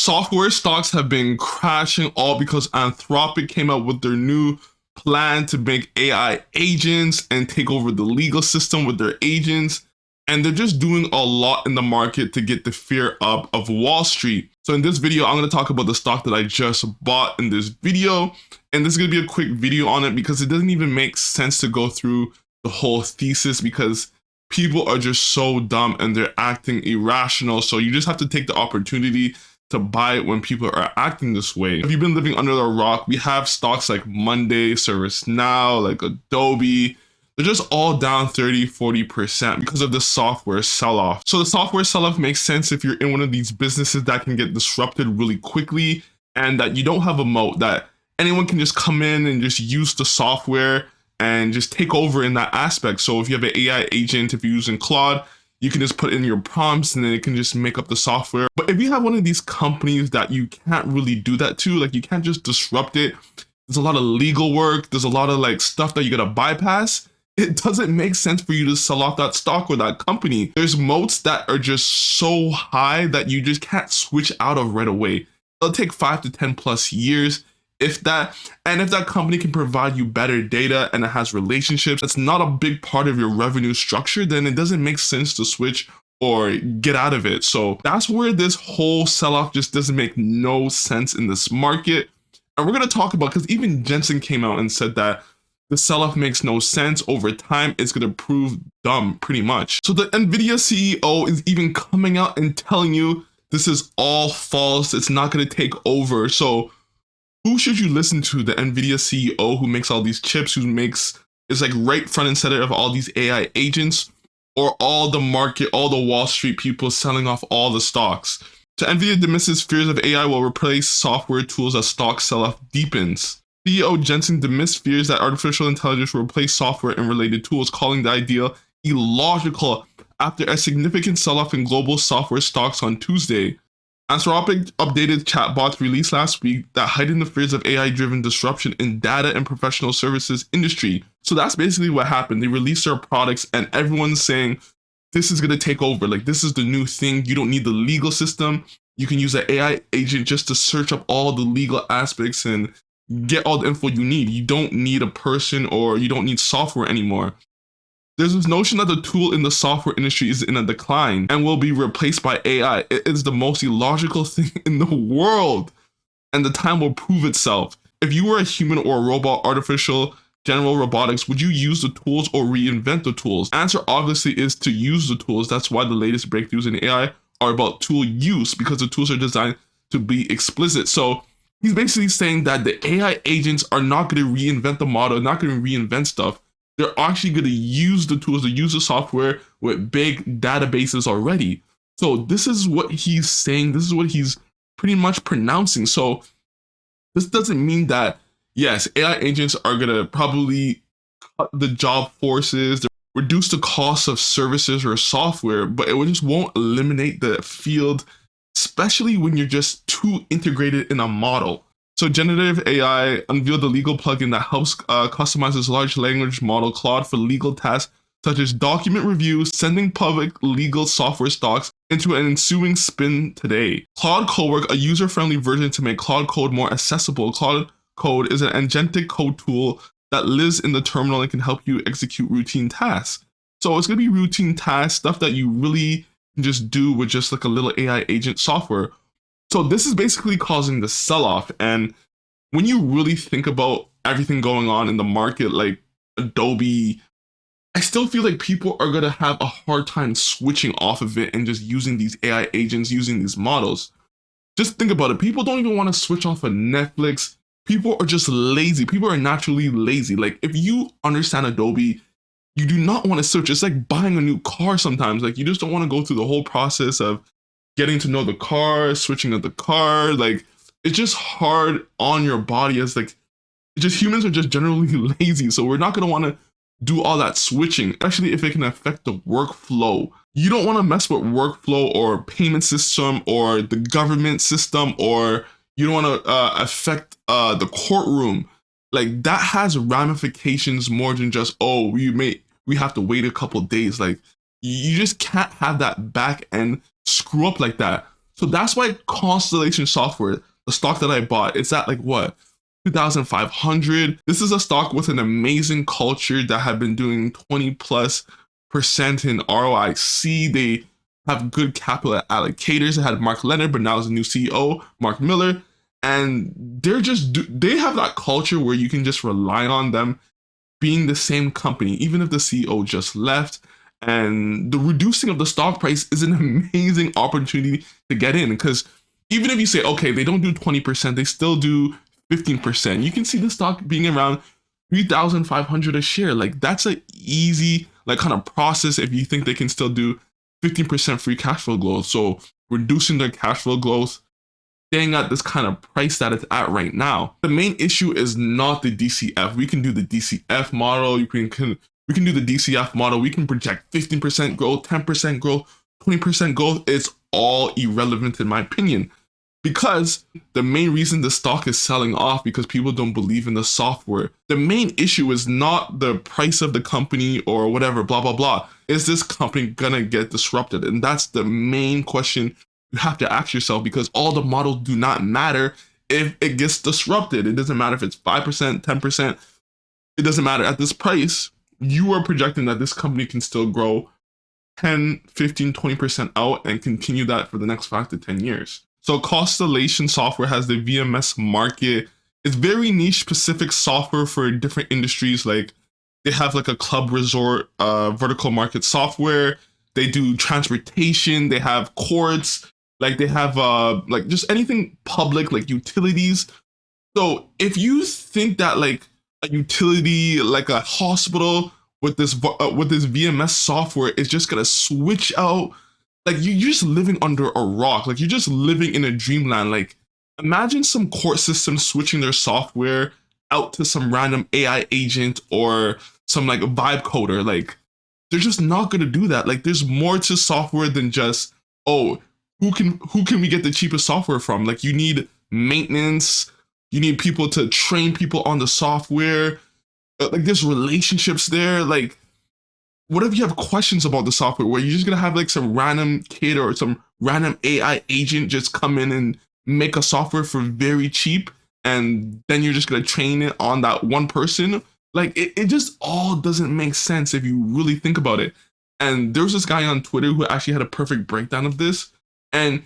Software stocks have been crashing all because Anthropic came out with their new plan to make AI agents and take over the legal system with their agents. And they're just doing a lot in the market to get the fear up of Wall Street. So in this video, I'm going to talk about the stock that I just bought in this video. And this is going to be a quick video on it because it doesn't even make sense to go through the whole thesis because people are just so dumb and they're acting irrational. So you just have to take the opportunity to buy it when people are acting this way. If you've been living under a rock, we have stocks like Monday, ServiceNow, like Adobe. They're just all down 30-40% because of the software sell-off. So the software sell-off makes sense if you're in one of these businesses that can get disrupted really quickly and that you don't have a moat, that anyone can just come in and just use the software and just take over in that aspect. So if you have an AI agent, if you're using Claude, you can just put in your prompts and then it can just make up the software. But if you have one of these companies that you can't really do that to, like you can't just disrupt it, there's a lot of legal work, there's a lot of like stuff that you gotta bypass, it doesn't make sense for you to sell off that stock or that company. There's moats that are just so high that you just can't switch out of right away. It'll take 5 to 10 plus years, if that. And if that company can provide you better data and it has relationships, that's not a big part of your revenue structure, then it doesn't make sense to switch or get out of it. So that's where this whole sell-off just doesn't make no sense in this market. And we're gonna talk about, because even Jensen came out and said that the sell-off makes no sense. Over time, it's going to prove dumb, pretty much. So the NVIDIA CEO is even coming out and telling you this is all false. It's not going to take over. So who should you listen to? The NVIDIA CEO who makes all these chips, who makes, is like right front and center of all these AI agents, or all the market, all the Wall Street people selling off all the stocks? So NVIDIA dismisses fears of AI will replace software tools as stock sell-off deepens. CEO Jensen dismissed fears that artificial intelligence will replace software and related tools, calling the idea illogical after a significant sell-off in global software stocks on Tuesday. Anthropic updated chatbots released last week that heightened the fears of AI-driven disruption in data and professional services industry. So that's basically what happened. They released their products and everyone's saying, this is going to take over. Like, this is the new thing. You don't need the legal system. You can use an AI agent just to search up all the legal aspects and get all the info you need. You don't need a person, or you don't need software anymore. There's this notion that the tool in the software industry is in a decline and will be replaced by AI. It is the most illogical thing in the world, and the time will prove itself. If you were a human or a robot, artificial general robotics, would you use the tools or reinvent the tools? Answer obviously is to use the tools. That's why the latest breakthroughs in AI are about tool use, because the tools are designed to be explicit. So he's basically saying that the AI agents are not going to reinvent the model, not going to reinvent stuff. They're actually going to use the tools, to use the software with big databases already. So this is what he's saying. This is what he's pretty much pronouncing. So this doesn't mean that, yes, AI agents are going to probably cut the job forces, reduce the cost of services or software, but it just won't eliminate the field, especially when you're just too integrated in a model. So generative AI unveiled a legal plugin that helps customize this large language model, Claude, for legal tasks such as document review, sending public legal software stocks into an ensuing spin today. Claude Cowork, a user-friendly version to make Claude Code more accessible. Claude Code is an agentic code tool that lives in the terminal and can help you execute routine tasks. So it's going to be routine tasks, stuff that you really just do with just like a little AI agent software. So this is basically causing the sell-off. And when you really think about everything going on in the market, like Adobe, I still feel like people are going to have a hard time switching off of it and just using these AI agents, using these models. Just think about it. People don't even want to switch off of Netflix. People are just lazy. People are naturally lazy. Like, if you understand Adobe, you do not want to switch. It's like buying a new car sometimes. Like, you just don't want to go through the whole process of getting to know the car, switching of the car. Like, it's just hard on your body, as like, it's just, humans are just generally lazy. So we're not going to want to do all that switching, especially if it can affect the workflow. You don't want to mess with workflow or payment system or the government system, or you don't want to affect the courtroom. Like, that has ramifications more than just, oh, we have to wait a couple days. Like, you just can't have that back end screw up like that. So that's why Constellation Software, the stock that I bought, it's at like what? 2,500. This is a stock with an amazing culture that have been doing 20+% in ROIC. They have good capital allocators. They had Mark Leonard, but now is the new CEO, Mark Miller. And they have that culture where you can just rely on them being the same company, even if the CEO just left. And the reducing of the stock price is an amazing opportunity to get in, because even if you say, okay, they don't do 20%, they still do 15%. You can see the stock being around 3,500 a share. Like that's an easy like kind of process if you think they can still do 15% free cash flow growth. So reducing their cash flow growth, staying at this kind of price that it's at right now. The main issue is not the DCF. We can do the DCF model. We can do the DCF model. We can project 15% growth, 10% growth, 20% growth. It's all irrelevant in my opinion, because the main reason the stock is selling off because people don't believe in the software. The main issue is not the price of the company or whatever, blah, blah, blah. Is this company gonna get disrupted? And that's the main question you have to ask yourself, because all the models do not matter if it gets disrupted. It doesn't matter if it's 5%, 10%. It doesn't matter. At this price, you are projecting that this company can still grow 10, 15, 20% out and continue that for the next 5 to 10 years. So Constellation Software has the VMS market. It's very niche specific software for different industries. Like they have like a club resort vertical market software. They do transportation. They have courts. Like they have like just anything public, like utilities. So if you think that like a utility, like a hospital with this VMS software is just gonna switch out, like you're just living under a rock. Like you're just living in a dreamland. Like imagine some court system switching their software out to some random AI agent or some like vibe coder. Like they're just not gonna do that. Like there's more to software than just, oh, who can we get the cheapest software from? Like you need maintenance, you need people to train people on the software. Like there's relationships there. Like what if you have questions about the software where you're just gonna have like some random kid or some random AI agent just come in and make a software for very cheap, and then you're just gonna train it on that one person? Like it just all doesn't make sense if you really think about it. And there's this guy on Twitter who actually had a perfect breakdown of this. And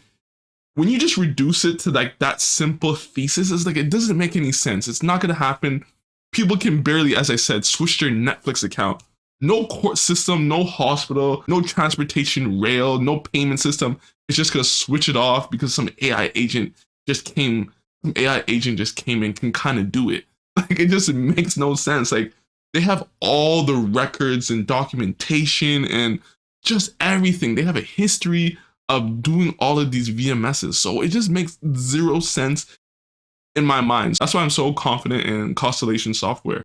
when you just reduce it to like that simple thesis, it's like it doesn't make any sense. It's not gonna happen. People can barely, as I said, switch their Netflix account. No court system, no hospital, no transportation rail, no payment system. It's just gonna switch it off because some AI agent just came and can kind of do it. Like it just makes no sense. Like they have all the records and documentation and just everything. They have a history of doing all of these VMSs. So it just makes zero sense in my mind. That's why I'm so confident in Constellation Software.